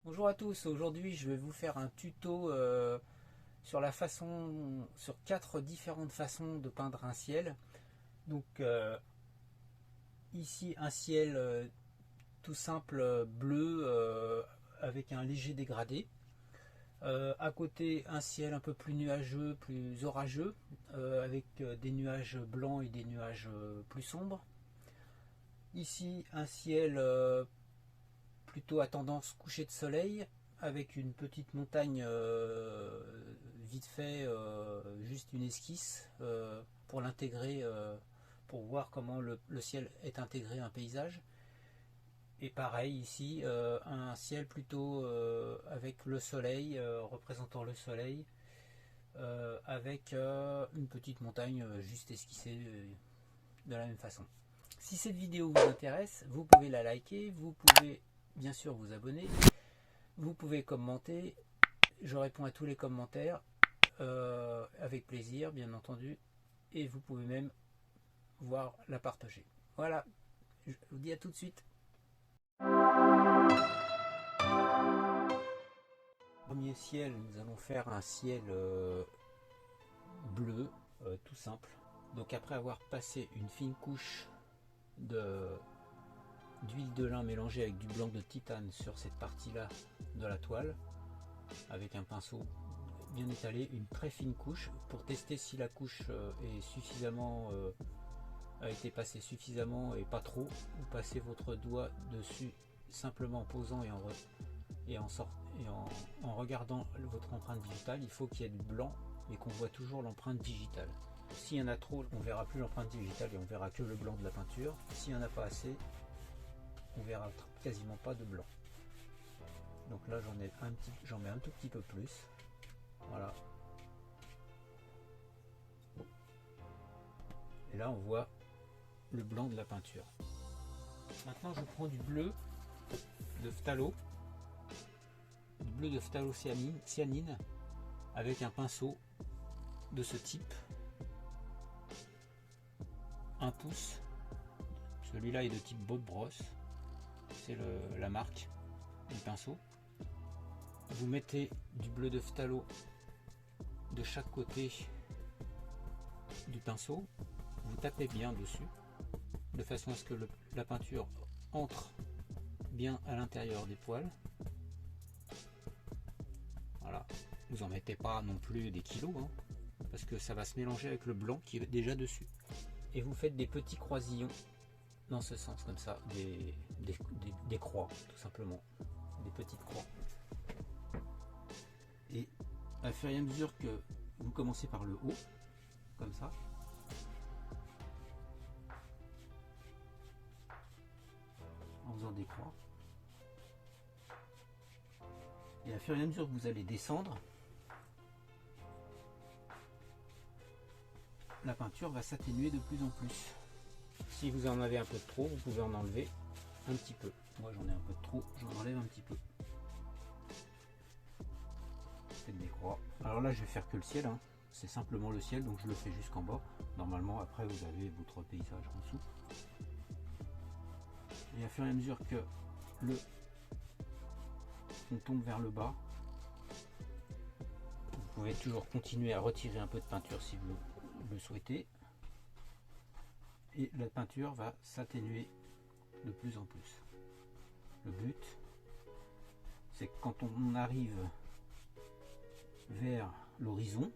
Bonjour à tous, aujourd'hui je vais vous faire un tuto sur 4 différentes façons de peindre un ciel. Donc ici un ciel tout simple bleu avec un léger dégradé. À côté un ciel un peu plus nuageux, plus orageux, avec des nuages blancs et des nuages plus sombres. Ici un ciel plutôt à tendance coucher de soleil, avec une petite montagne vite fait, juste une esquisse pour l'intégrer, pour voir comment le ciel est intégré à un paysage. Et pareil ici, un ciel plutôt avec le soleil, représentant le soleil, avec une petite montagne juste esquissée de la même façon. Si cette vidéo vous intéresse, vous pouvez la liker, vous pouvez bien sûr vous abonner, vous pouvez commenter, je réponds à tous les commentaires avec plaisir bien entendu, et vous pouvez même voir la partager. Voilà, je vous dis à tout de suite. Premier ciel, nous allons faire un ciel bleu, tout simple. Donc après avoir passé une fine couche d'huile de lin mélangée avec du blanc de titane sur cette partie là de la toile, avec un pinceau bien étalé, une très fine couche pour tester si la couche est suffisamment a été passée suffisamment et pas trop. Vous passez votre doigt dessus simplement en posant en regardant votre empreinte digitale. Il faut qu'il y ait du blanc et qu'on voit toujours l'empreinte digitale. S'il y en a trop, on verra plus l'empreinte digitale et on verra que le blanc de la peinture. S'il n'y en a pas assez, on verra quasiment pas de blanc. Donc là j'en mets un tout petit peu plus. Voilà. Et là on voit le blanc de la peinture. Maintenant je prends du bleu de phthalo, cyanine, avec un pinceau de ce type, 1 pouce. Celui-là est de type Bob Ross, c'est la marque du pinceau. Vous mettez du bleu de phthalo de chaque côté du pinceau, vous tapez bien dessus de façon à ce que la peinture entre bien à l'intérieur des poils. Voilà, vous en mettez pas non plus des kilos, hein, parce que ça va se mélanger avec le blanc qui est déjà dessus. Et vous faites des petits croisillons dans ce sens, comme ça, des croix, tout simplement, des petites croix. Et à fur et à mesure que vous commencez par le haut, comme ça, en faisant des croix, et à fur et à mesure que vous allez descendre, la peinture va s'atténuer de plus en plus. Si vous en avez un peu de trop, vous pouvez en enlever un petit peu. Moi j'en ai un peu de trop, j'en enlève un petit peu. Faites des croix. Alors là je vais faire que le ciel, hein. C'est simplement le ciel, donc je le fais jusqu'en bas. Normalement après vous avez votre paysage en dessous. Et à fur et à mesure que on tombe vers le bas, vous pouvez toujours continuer à retirer un peu de peinture si vous le souhaitez. Et la peinture va s'atténuer de plus en plus. Le but, c'est que quand on arrive vers l'horizon,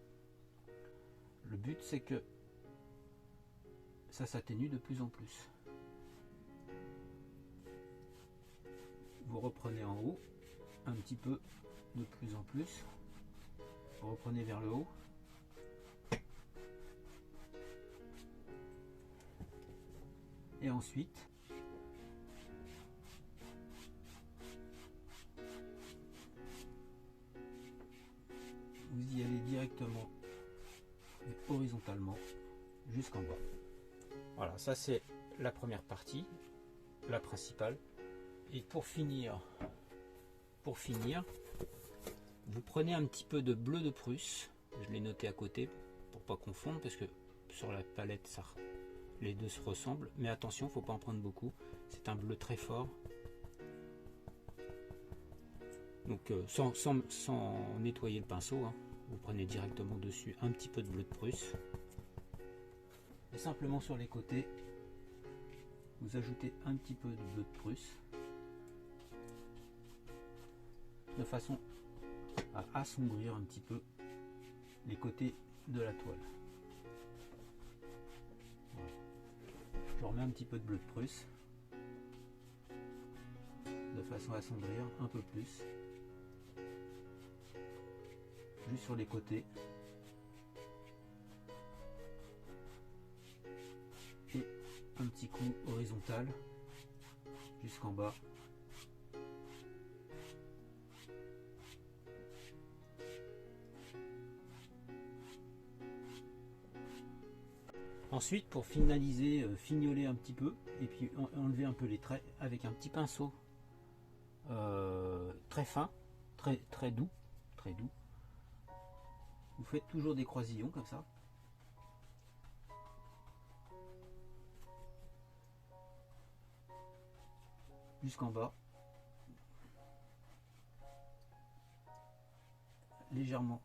le but c'est que ça s'atténue de plus en plus. Vous reprenez en haut, un petit peu de plus en plus, vous reprenez vers le haut, et ensuite vous y allez directement horizontalement jusqu'en bas. Voilà, ça c'est la première partie, la principale. Et pour finir, vous prenez un petit peu de bleu de Prusse, je l'ai noté à côté pour pas confondre, parce que sur la palette les deux se ressemblent, mais attention, faut pas en prendre beaucoup, c'est un bleu très fort. Donc sans nettoyer le pinceau, hein. Vous prenez directement dessus un petit peu de bleu de Prusse. Et simplement sur les côtés, vous ajoutez un petit peu de bleu de Prusse. De façon à assombrir un petit peu les côtés de la toile. Voilà. Je remets un petit peu de bleu de Prusse de façon à assombrir un peu plus, juste sur les côtés, et un petit coup horizontal jusqu'en bas. Ensuite, pour finaliser, fignoler un petit peu et puis enlever un peu les traits avec un petit pinceau très fin, très doux, vous faites toujours des croisillons comme ça. Jusqu'en bas, légèrement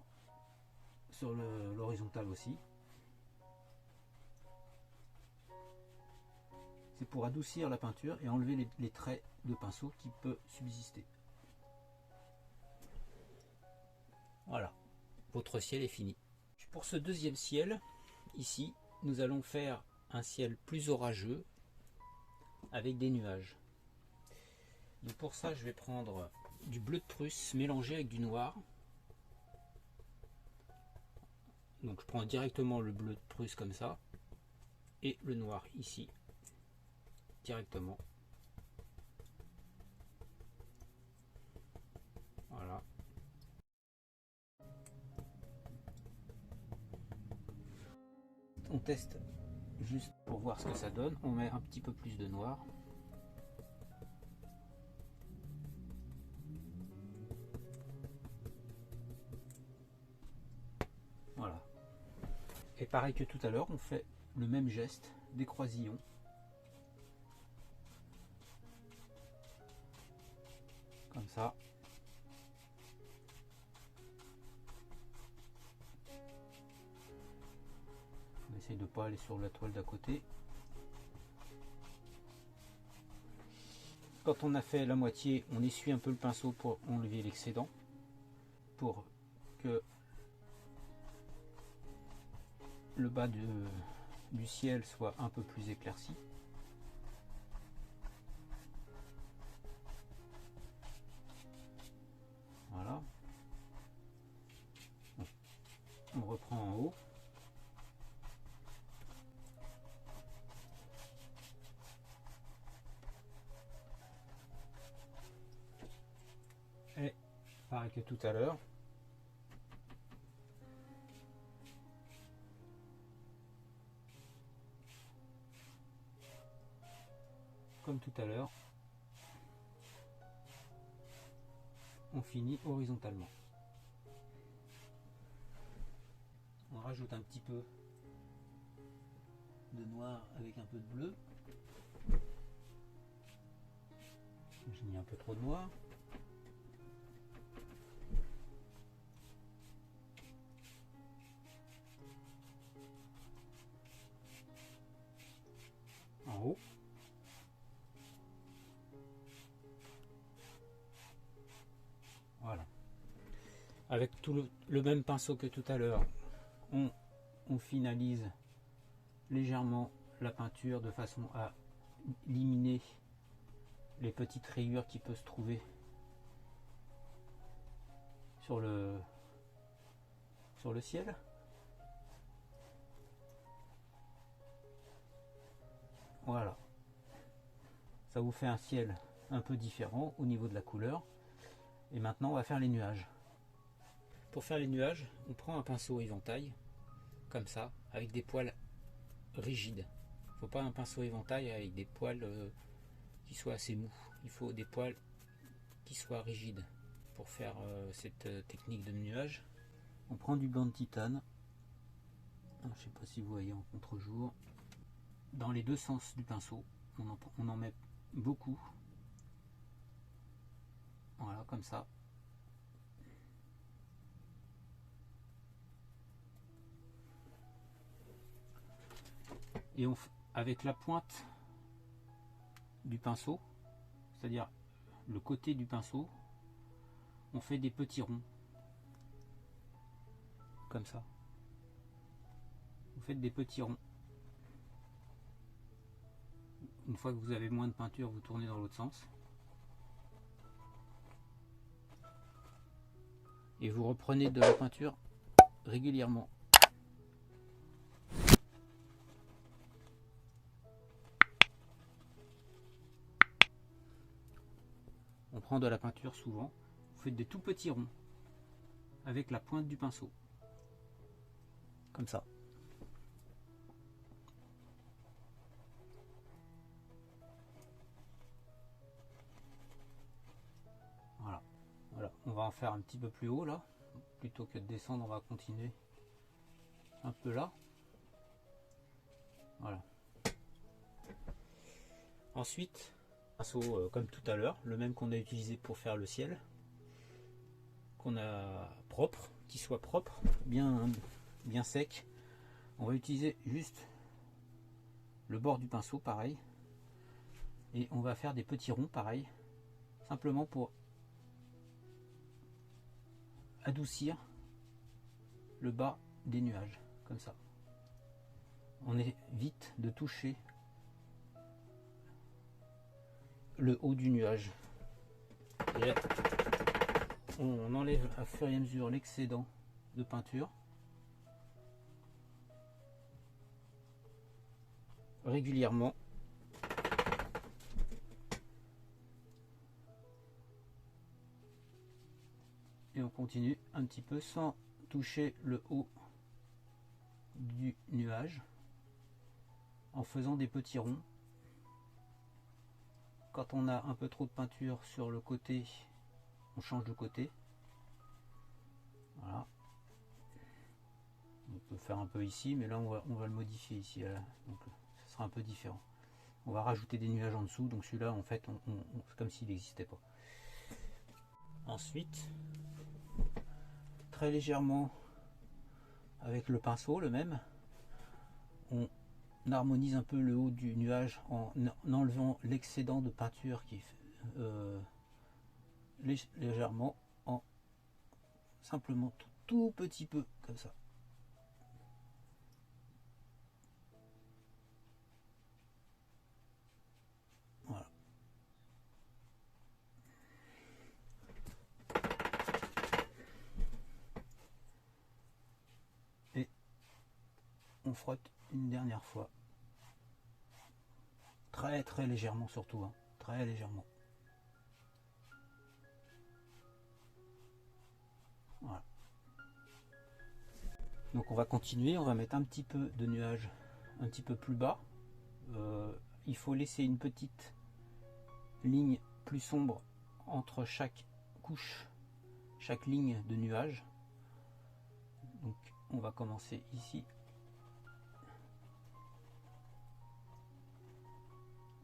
sur l'horizontale aussi. C'est pour adoucir la peinture et enlever les traits de pinceau qui peuvent subsister. Voilà, votre ciel est fini. Pour ce deuxième ciel, ici, nous allons faire un ciel plus orageux avec des nuages. Donc pour ça, je vais prendre du bleu de Prusse mélangé avec du noir. Donc je prends directement le bleu de Prusse comme ça et le noir ici directement. Voilà. On teste juste pour voir ce que ça donne. On met un petit peu plus de noir. Voilà. Et pareil que tout à l'heure, on fait le même geste, des croisillons. Comme ça. On essaye de ne pas aller sur la toile d'à côté. Quand on a fait la moitié, on essuie un peu le pinceau pour enlever l'excédent, pour que le bas du ciel soit un peu plus éclairci. Voilà. On reprend en haut. Et pareil que tout à l'heure. Comme tout à l'heure, on finit horizontalement. On rajoute un petit peu de noir avec un peu de bleu. J'ai mis un peu trop de noir. En haut. Voilà. Avec tout le même pinceau que tout à l'heure, on finalise légèrement la peinture de façon à éliminer les petites rayures qui peuvent se trouver sur le ciel. Voilà. Ça vous fait un ciel un peu différent au niveau de la couleur. Et maintenant, on va faire les nuages. Pour faire les nuages, on prend un pinceau éventail, comme ça, avec des poils rigides. Il ne faut pas un pinceau éventail avec des poils qui soient assez mous. Il faut des poils qui soient rigides pour faire cette technique de nuage. On prend du blanc de titane. Je ne sais pas si vous voyez en contre-jour. Dans les deux sens du pinceau, on en met beaucoup. Voilà, comme ça. Et avec la pointe du pinceau, c'est-à-dire le côté du pinceau, on fait des petits ronds comme ça. Vous faites des petits ronds. Une fois que vous avez moins de peinture, vous tournez dans l'autre sens et vous reprenez de la peinture régulièrement. On prend de la peinture souvent, vous faites des tout petits ronds avec la pointe du pinceau, comme ça. Voilà. Voilà, on va en faire un petit peu plus haut là, plutôt que de descendre, on va continuer un peu là. Voilà. Ensuite, pinceau comme tout à l'heure, le même qu'on a utilisé pour faire le ciel, qu'on a propre, qui soit propre, bien sec. On va utiliser juste le bord du pinceau, pareil, et on va faire des petits ronds, pareil, simplement pour adoucir le bas des nuages, comme ça. On évite de toucher le haut du nuage. Et là, on enlève à fur et à mesure l'excédent de peinture régulièrement. Et on continue un petit peu sans toucher le haut du nuage, en faisant des petits ronds. Quand on a un peu trop de peinture sur le côté, on change de côté. Voilà. On peut faire un peu ici, mais là on va le modifier ici. Donc ça sera un peu différent. On va rajouter des nuages en dessous, donc celui-là en fait c'est comme s'il n'existait pas. Ensuite, très légèrement avec le pinceau, le même, on harmonise un peu le haut du nuage en enlevant l'excédent de peinture qui légèrement, en simplement tout petit peu comme ça. Voilà. Et on frotte une dernière fois. Très légèrement surtout, hein. Très légèrement. Voilà. Donc on va continuer, on va mettre un petit peu de nuages un petit peu plus bas. Il faut laisser une petite ligne plus sombre entre chaque couche, chaque ligne de nuages. Donc on va commencer ici.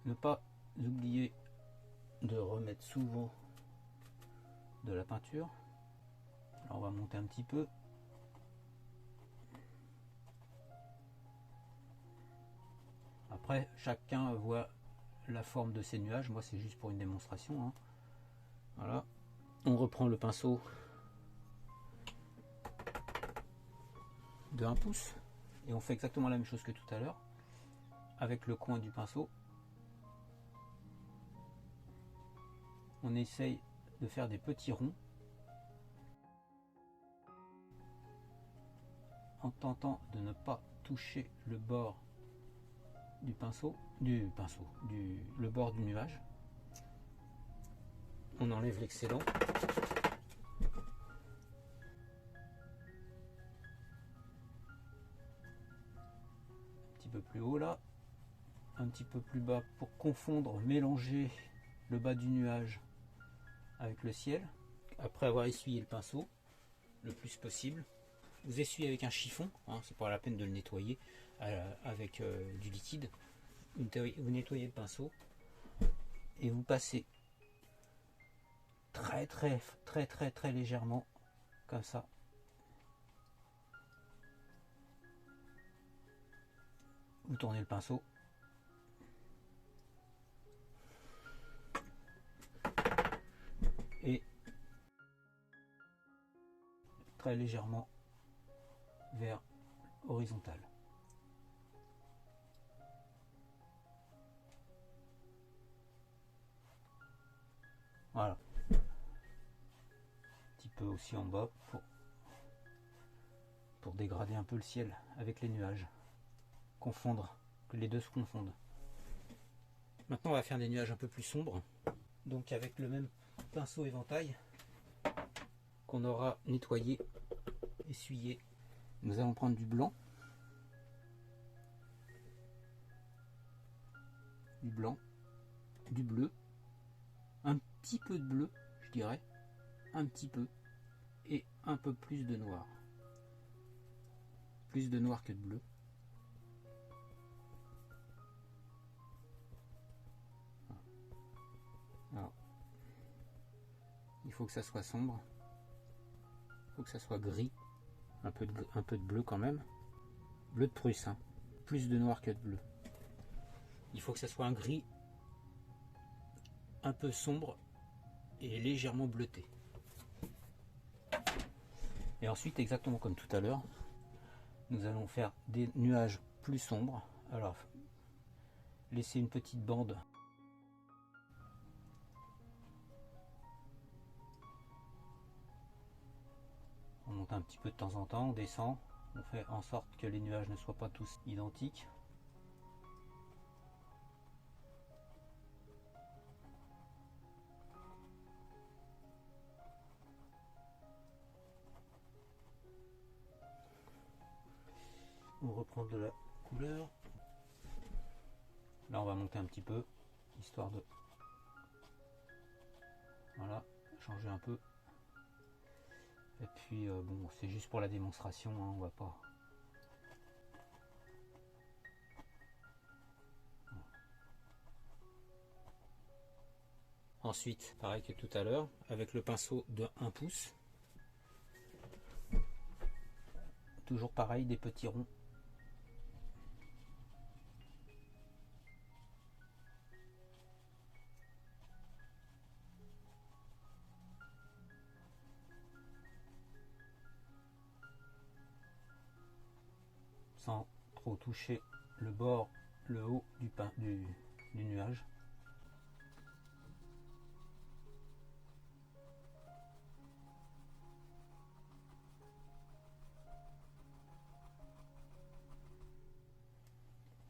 Ne pas oublier de remettre souvent de la peinture. Alors on va monter un petit peu. Après, chacun voit la forme de ces nuages. Moi, c'est juste pour une démonstration, hein. Voilà. On reprend le pinceau de 1 pouce et on fait exactement la même chose que tout à l'heure avec le coin du pinceau. On essaye de faire des petits ronds en tentant de ne pas toucher le bord le bord du nuage. On enlève l'excédent. Un petit peu plus haut là, un petit peu plus bas pour confondre, mélanger le bas du nuage avec le ciel. Après avoir essuyé le pinceau le plus possible, vous essuyez avec un chiffon, hein, c'est pas la peine de le nettoyer avec du liquide. Vous nettoyez le pinceau et vous passez très légèrement comme ça vous tournez le pinceau. Et très légèrement vers horizontal. Voilà. Un petit peu aussi en bas pour dégrader un peu le ciel avec les nuages. Confondre, que les deux se confondent. Maintenant on va faire des nuages un peu plus sombres. Donc avec le même pinceau éventail qu'on aura nettoyé, essuyé, nous allons prendre du blanc, du bleu, un petit peu de bleu, je dirais, un petit peu, et un peu plus de noir. Plus de noir que de bleu. Alors, il faut que ça soit sombre, il faut que ça soit gris, un peu de bleu quand même, bleu de Prusse, hein. Plus de noir que de bleu. Il faut que ça soit un gris un peu sombre et légèrement bleuté. Et ensuite, exactement comme tout à l'heure, nous allons faire des nuages plus sombres. Alors, laisser une petite bande. On monte un petit peu de temps en temps, on descend, on fait en sorte que les nuages ne soient pas tous identiques. On reprend de la couleur. Là on va monter un petit peu, histoire de... Voilà, changer un peu. Et puis bon, c'est juste pour la démonstration, hein, on va pas... Ensuite, pareil que tout à l'heure, avec le pinceau de 1 pouce. Toujours pareil, des petits ronds. Sans trop toucher le bord, le haut du nuage.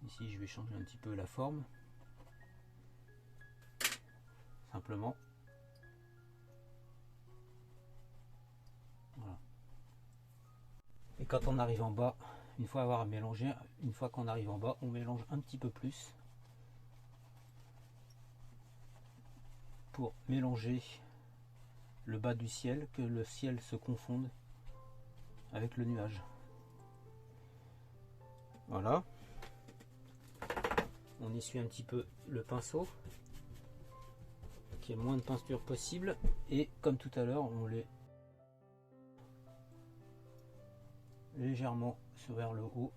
Ici, je vais changer un petit peu la forme. Simplement. Voilà. Et quand on arrive en bas, une fois avoir mélangé, une fois qu'on arrive en bas, on mélange un petit peu plus pour mélanger le bas du ciel, que le ciel se confonde avec le nuage. Voilà. On essuie un petit peu le pinceau, qu'il y ait moins de peinture possible, et comme tout à l'heure, on les légèrement vers le haut.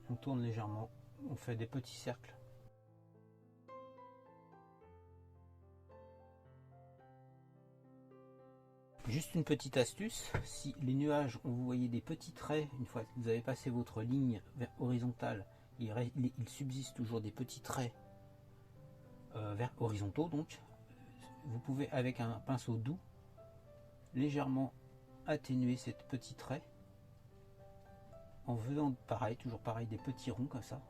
On tourne légèrement, on fait des petits cercles. Juste une petite astuce, si les nuages, vous voyez des petits traits, une fois que vous avez passé votre ligne horizontale, il subsiste toujours des petits traits vers horizontaux, donc vous pouvez avec un pinceau doux légèrement atténuer ces petits traits en faisant pareil, toujours pareil, des petits ronds comme ça,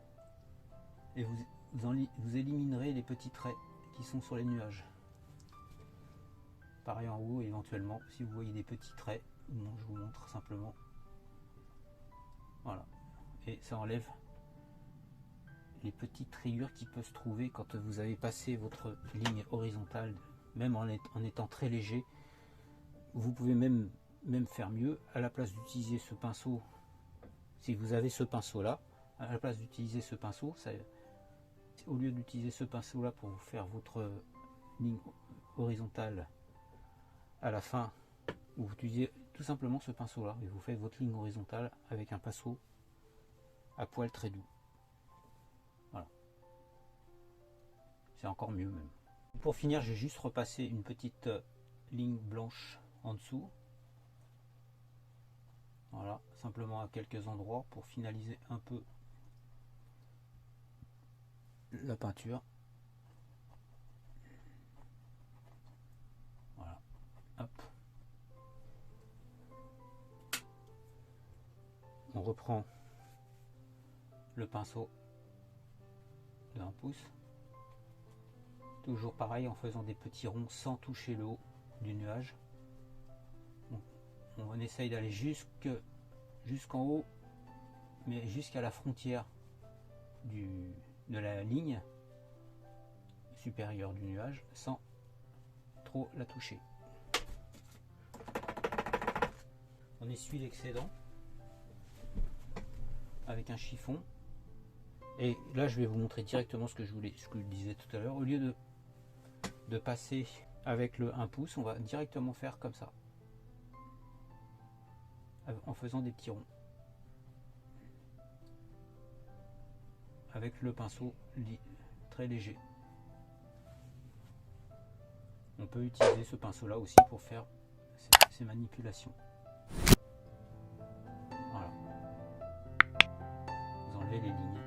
et vous éliminerez les petits traits qui sont sur les nuages. Pareil en haut, éventuellement, si vous voyez des petits traits, bon, je vous montre simplement. Voilà. Et ça enlève les petites rayures qui peuvent se trouver quand vous avez passé votre ligne horizontale, même en étant très léger. Vous pouvez même faire mieux, à la place d'utiliser ce pinceau, si vous avez ce pinceau là, à la place d'utiliser ce pinceau, Au lieu d'utiliser ce pinceau là pour vous faire votre ligne horizontale à la fin, vous utilisez tout simplement ce pinceau là et vous faites votre ligne horizontale avec un pinceau à poil très doux. Voilà, c'est encore mieux même. Pour finir, j'ai juste repassé une petite ligne blanche en dessous. Voilà, simplement à quelques endroits pour finaliser un peu la peinture. Voilà, hop. On reprend le pinceau de 1 pouce. Toujours pareil, en faisant des petits ronds sans toucher le haut du nuage. On essaye d'aller jusqu'en haut, mais jusqu'à la frontière de la ligne supérieure du nuage, sans trop la toucher. On essuie l'excédent avec un chiffon. Et là, je vais vous montrer directement ce que je disais tout à l'heure. Au lieu de passer avec le 1 pouce, on va directement faire comme ça, en faisant des petits ronds avec le pinceau très léger. On peut utiliser ce pinceau là aussi pour faire ces manipulations. Voilà, vous enlevez les lignes.